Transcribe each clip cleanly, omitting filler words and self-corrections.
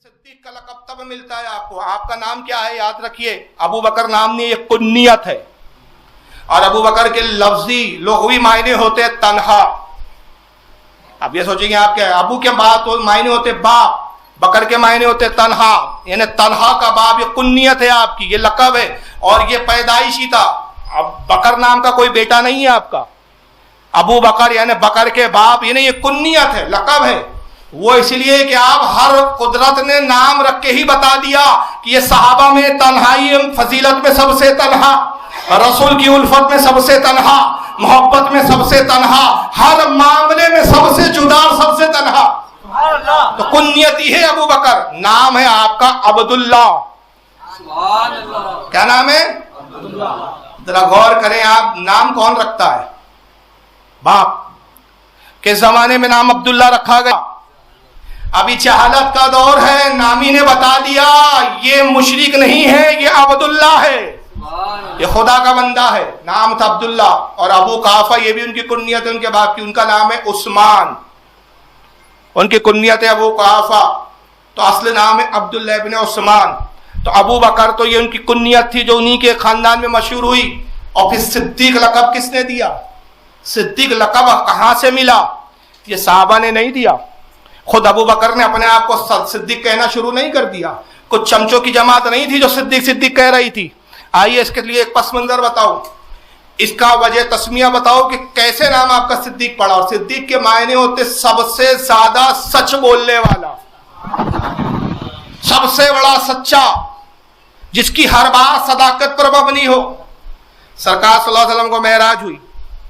صدیق کا لقب تب ملتا ہے آپ کو. آپ کا نام کیا ہے یاد رکھیے, ابو بکر نام نہیں, یہ کنیت ہے. اور ابو بکر کے لفظی لغوی معنی ہوتے تنہا. اب یہ سوچیں گے آپ کیا ہے, ابو کے بعد معنی ہوتے باپ, بکر کے معنی ہوتے تنہا, یعنی تنہا کا باپ. یہ کنیت ہے آپ کی, یہ لقب ہے, اور یہ پیدائشی تھا. اب بکر نام کا کوئی بیٹا نہیں ہے آپ کا. ابو بکر یعنی بکر کے باپ, یعنی یہ کنیت ہے, لقب ہے. وہ اس لیے کہ آپ ہر قدرت نے نام رکھ کے ہی بتا دیا کہ یہ صحابہ میں تنہائی, فضیلت میں سب سے تنہا, رسول کی الفت میں سب سے تنہا, محبت میں سب سے تنہا, ہر معاملے میں سب سے جدا, سب سے تنہا. تو کنیت ہی ہے ابو بکر. نام ہے آپ کا عبداللہ. کیا نام ہے؟ ذرا غور کریں آپ, نام کون رکھتا ہے؟ باپ. کس زمانے میں نام عبداللہ رکھا گیا؟ ابھی جہالت کا دور ہے, نامی نے بتا دیا یہ مشرک نہیں ہے, یہ عبداللہ ہے, یہ خدا کا بندہ ہے. نام تھا عبداللہ. اور ابو قحافہ یہ بھی ان کی کنیت ہے ان کے باپ کی, ان کا نام ہے عثمان, ان کی کنیت ہے ابو قحافہ, تو اصل نام ہے عبداللہ ابن عثمان. تو ابو بکر تو یہ ان کی کنیت تھی جو انہی کے خاندان میں مشہور ہوئی. اور پھر صدیق لقب کس نے دیا؟ صدیق لقب کہاں سے ملا؟ یہ صحابہ نے نہیں دیا, خود ابو بکر نے اپنے آپ کو صدیق کہنا شروع نہیں کر دیا. کچھ چمچوں کی جماعت نہیں تھی جو صدیق صدیق کہہ رہی تھی. آئیے اس کے لیے ایک پس منظر بتاؤ, اس کا وجہ تسمیہ بتاؤ کہ کیسے نام آپ کا صدیق پڑا. اور صدیق کے معنی ہوتے سب سے زیادہ سچ بولنے والا, سب سے بڑا سچا, جس کی ہر بات صداقت پر مبنی ہو. سرکار صلی اللہ علیہ وسلم کو معراج ہوئی,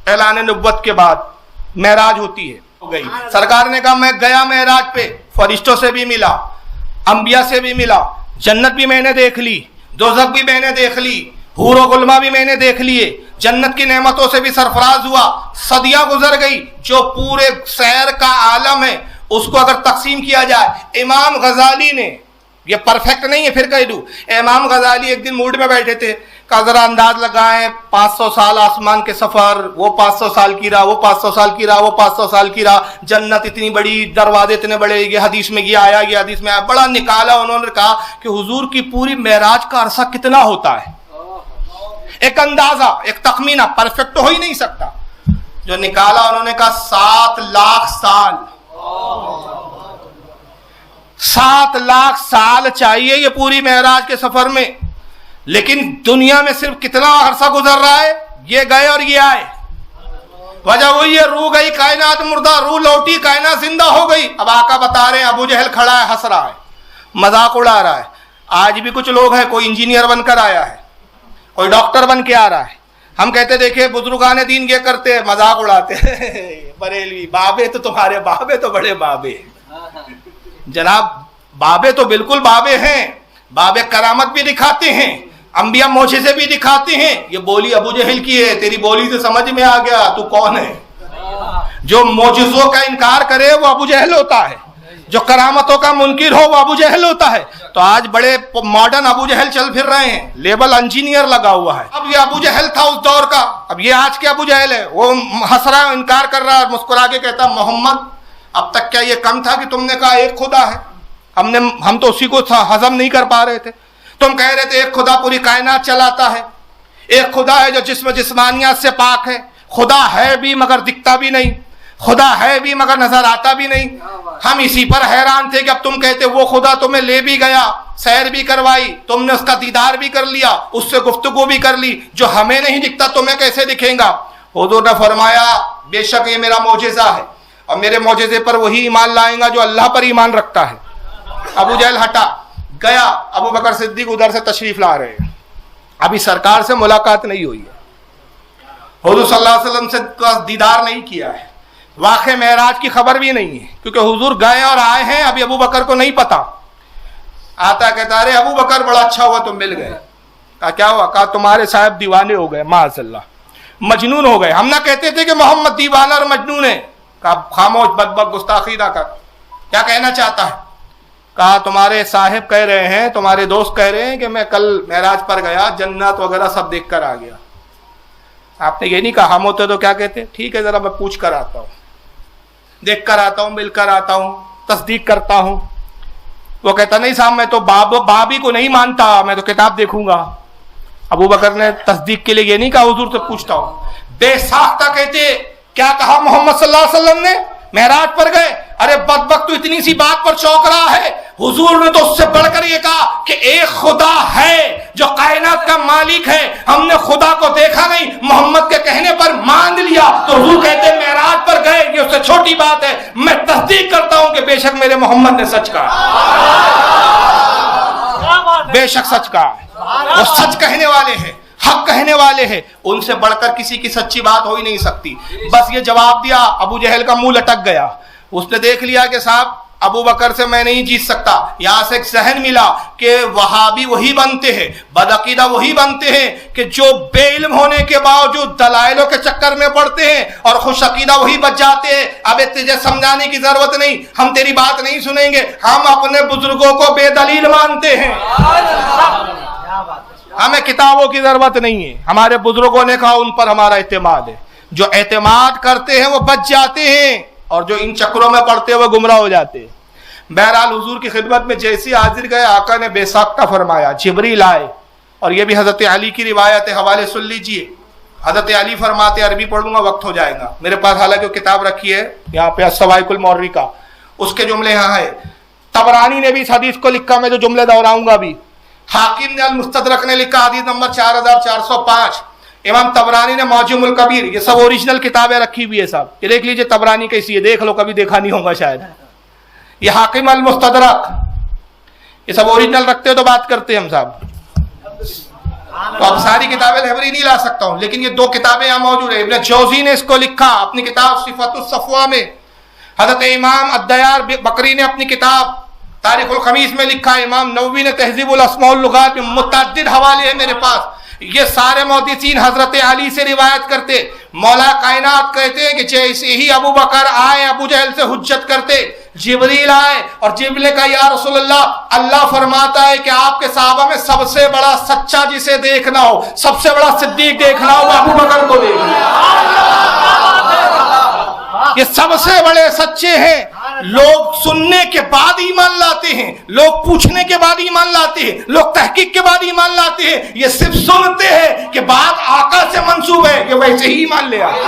اعلان نبوت کے بعد معراج ہوتی ہے, ہو گئی. سرکار نے کہا میں گیا معراج پہ, فرشتوں سے بھی ملا, انبیاء سے بھی ملا, جنت بھی میں نے دیکھ لی, دوزخ بھی میں نے دیکھ لی, حور و غلما بھی میں نے دیکھ لیے, جنت کی نعمتوں سے بھی سرفراز ہوا. صدیاں گزر گئی, جو پورے سیر کا عالم ہے اس کو اگر تقسیم کیا جائے. امام غزالی نے, یہ پرفیکٹ نہیں ہے پھر کہہ دوں, امام غزالی ایک دن موڈ میں بیٹھے تھے, کا ذرا انداز لگائیں 500 سال آسمان کے سفر, وہ 500 سال کی راہ, وہ 500 سال کی راہ, وہ 500 سال کی راہ, جنت اتنی بڑی, دروازے اتنے بڑے, یہ حدیث میں یہ آیا, یہ حدیث میں آیا. بڑا نکالا. انہوں نے کہا کہ حضور کی پوری معراج کا عرصہ کتنا ہوتا ہے. ایک اندازہ, ایک تخمینہ, پرفیکٹ ہو ہی نہیں سکتا. جو نکالا انہوں نے کہا 7 لاکھ سال. 7 لاکھ سال چاہیے یہ پوری معراج کے سفر میں. لیکن دنیا میں صرف کتنا عرصہ گزر رہا ہے, یہ گئے اور یہ آئے. وجہ وہی ہے, روح گئی کائنات مردہ, روح لوٹی کائنات زندہ ہو گئی. اب آقا بتا رہے ہیں ابو جہل کھڑا ہے, ہنس رہا ہے, مذاق اڑا رہا ہے. آج بھی کچھ لوگ ہیں, کوئی انجینئر بن کر آیا ہے, کوئی ڈاکٹر بن کے آ رہا ہے. ہم کہتے دیکھیں بزرگان دین یہ کرتے, مذاق اڑاتے بریلوی بابے تو تمہارے بابے تو بڑے بابے. جناب بابے تو بالکل بابے ہیں, بابے کرامت بھی دکھاتے ہیں, انبیاء معجزے بھی دکھاتے ہیں. یہ بولی ابو جہل کی ہے, تیری بولی سے سمجھ میں آ گیا تو کون ہے. جو معجزوں کا انکار کرے وہ ابو جہل ہوتا ہے, جو کرامتوں کا منکر ہو وہ ابو جہل ہوتا ہے. تو آج بڑے ماڈرن ابو جہل چل پھر رہے ہیں, لیبل انجینئر لگا ہوا ہے. اب یہ ابو جہل تھا اس دور کا, اب یہ آج کے ابو جہل ہے. وہ ہنس رہا ہے, انکار کر رہا ہے, مسکرا کے کہتا محمد اب تک کیا یہ کم تھا کہ تم نے کہا ایک خدا ہے. ہم تو اسی کو ہضم نہیں کر پا رہے تھے. تم کہہ رہے تھے ایک خدا پوری کائنات چلاتا ہے, ایک خدا ہے جو جسم جسمانیات سے پاک ہے. خدا ہے بھی مگر دکھتا بھی نہیں, خدا ہے بھی مگر نظر آتا بھی نہیں. ہم اسی پر حیران تھے کہ اب تم کہتے وہ خدا تمہیں لے بھی گیا, سیر بھی کروائی, تم نے اس کا دیدار بھی کر لیا, اس سے گفتگو بھی کر لی, جو ہمیں نہیں دکھتا تمہیں کیسے دکھیں گا. حضور نے فرمایا بے شک یہ میرا معجزہ ہے, اور میرے معجزے پر وہی ایمان لائیں گا جو اللہ پر ایمان رکھتا ہے. ابو جہل ہٹا گیا. ابو بکر صدیق ادھر سے تشریف لا رہے ہیں, ابھی سرکار سے ملاقات نہیں ہوئی ہے, حضور صلی اللہ علیہ وسلم سے دیدار نہیں کیا ہے, واقع معراج کی خبر بھی نہیں ہے, کیونکہ حضور گئے اور آئے ہیں, ابھی ابو بکر کو نہیں پتا. آتا کہتا ارے ابو بکر بڑا اچھا ہوا تم مل گئے. کہا کیا ہوا؟ کہا تمہارے صاحب دیوانے ہو گئے, معاذ اللہ مجنون ہو گئے. ہم نہ کہتے تھے کہ محمد دیوانہ اور مجنون ہے. کہا خاموش, بدبک, گستاخی نہ کر. کیا کہنا چاہتا ہے؟ کہا تمہارے صاحب کہہ رہے ہیں, تمہارے دوست کہہ رہے ہیں کہ میں کل معراج پر گیا, جنت وغیرہ سب دیکھ کر آ گیا. آپ نے یہ نہیں کہا, ہم ہوتے تو کیا کہتے, ٹھیک ہے ذرا میں پوچھ کر آتا ہوں, دیکھ کر آتا ہوں, مل کر آتا ہوں, تصدیق کرتا ہوں. وہ کہتا نہیں صاحب میں تو بابی کو نہیں مانتا, میں تو کتاب دیکھوں گا. ابو بکر نے تصدیق کے لیے یہ نہیں کہا حضور سے پوچھتا ہوں. بے ساختہ کہتے کیا کہا محمد صلی اللہ علیہ وسلم نے, معراج پر گئے, ارے بدبخت تو اتنی سی بات پر چونک رہا ہے, حضور نے تو اس سے بڑھ کر یہ کہا کہ ایک خدا ہے جو کائنات کا مالک ہے, ہم نے خدا کو دیکھا نہیں, محمد کے کہنے پر مان لیا. تو حضور کہتے ہیں معراج پر گئے, یہ اس سے چھوٹی بات ہے, میں تصدیق کرتا ہوں کہ بے شک میرے محمد نے سچ کہا, بے شک سچ کہا. وہ سچ کہنے والے ہیں, حق کہنے والے ہیں, ان سے بڑھ کر کسی کی سچی بات ہو ہی نہیں سکتی. بس یہ جواب دیا, ابو جہل کا منہ لٹک گیا. اس نے دیکھ لیا کہ صاحب ابو بکر سے میں نہیں جیت سکتا. یہاں سے ایک ذہن ملا کہ وہابی وہی بنتے ہیں, بدعقیدہ وہی بنتے ہیں کہ جو بے علم ہونے کے باوجود دلائلوں کے چکر میں پڑتے ہیں, اور خوش عقیدہ وہی بچ جاتے ہیں. اب تجھے سمجھانے کی ضرورت نہیں, ہم تیری بات نہیں سنیں گے, ہم اپنے بزرگوں کو بے دلیل مانتے ہیں, ہمیں کتابوں کی ضرورت نہیں ہے, ہمارے بزرگوں نے کہا ان پر ہمارا اعتماد ہے. جو اعتماد کرتے ہیں وہ بچ جاتے ہیں, اور جو ان چکروں میں پڑتے ہیں وہ گمراہ ہو جاتے ہیں. بہرحال حضور کی خدمت میں جیسے حاضر گئے, آقا نے بے ساختہ فرمایا جبریل آئے, اور یہ بھی حضرت علی کی روایت ہے, حوالے سن لیجئے. حضرت علی فرماتے, عربی پڑھ لوں گا وقت ہو جائے گا, میرے پاس حالانکہ کتاب رکھی ہے یہاں پہ السوائق المورقہ, اس کے جملے یہاں ہے. طبرانی نے بھی اس حدیث کو لکھا, میں جو جملے دہراؤں گا بھی. حاکم نے المستدرک نے لکھا حدیث نمبر 4405. امام طبرانی نے معجم الکبیر, یہ سب اوریجنل کتابیں رکھی ہوئی ہے صاحب, یہ دیکھ لیجئے طبرانی کیسی ہے, دیکھ لو, کبھی دیکھا نہیں ہوگا شاید. یہ حاکم المستدرک, یہ سب اوریجنل رکھتے ہو تو بات کرتے ہم صاحب. تو اب ساری کتابیں لائبریری نہیں لا سکتا ہوں, لیکن یہ دو کتابیں یہاں موجود ہیں. ابن جوزی نے اس کو لکھا اپنی کتاب صفت الصفوہ میں. حضرت امام الدیار بکری نے اپنی کتاب تاریخ الخمیس میں لکھا. امام نووی نے تہذیب الاسماء واللغات میں, متعدد حوالے ہیں میرے پاس. یہ سارے محدثین حضرت علی سے روایت کرتے. مولا کائنات کہتے ہیں کہ جیسے ہی ابو بکر آئے ابو جہل سے حجت کرتے, جبریل آئے اور جبریل نے کہا یا رسول اللہ, اللہ فرماتا ہے کہ آپ کے صحابہ میں سب سے بڑا سچا جسے دیکھنا ہو, سب سے بڑا صدیق دیکھنا ہو, وہ ابو بکر کو دیکھنا. یہ سب سے بڑے سچے ہیں. لوگ سننے کے بعد ایمان لاتے ہیں, لوگ پوچھنے کے بعد ایمان لاتے ہیں, لوگ تحقیق کے بعد ایمان لاتے ہیں. یہ صرف سنتے ہیں کہ بات آقا سے منسوب ہے, کہ ویسے ہی ایمان لے آئے.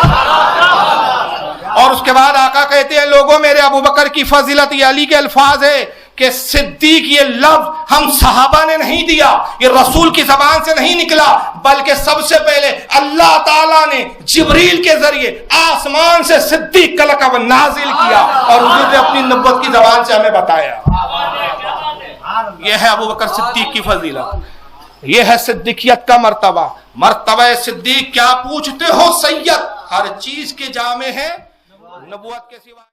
اور اس کے بعد آقا کہتے ہیں لوگوں میرے ابو بکر کی فضیلت, یہ علی کے الفاظ ہے کہ صدیق یہ لفظ ہم صحابہ نے نہیں دیا, یہ رسول کی زبان سے نہیں نکلا, بلکہ سب سے پہلے اللہ تعالیٰ نے جبریل کے ذریعے آسمان سے صدیق کا لقب نازل کیا, اور حضور نے اپنی نبوت کی زبان سے ہمیں بتایا. یہ ہے ابو بکر صدیق کی فضیلت, یہ ہے صدیقیت کا مرتبہ. مرتبہ صدیق کیا پوچھتے ہو سید, ہر چیز کے جامع ہے نبوت کے سوا.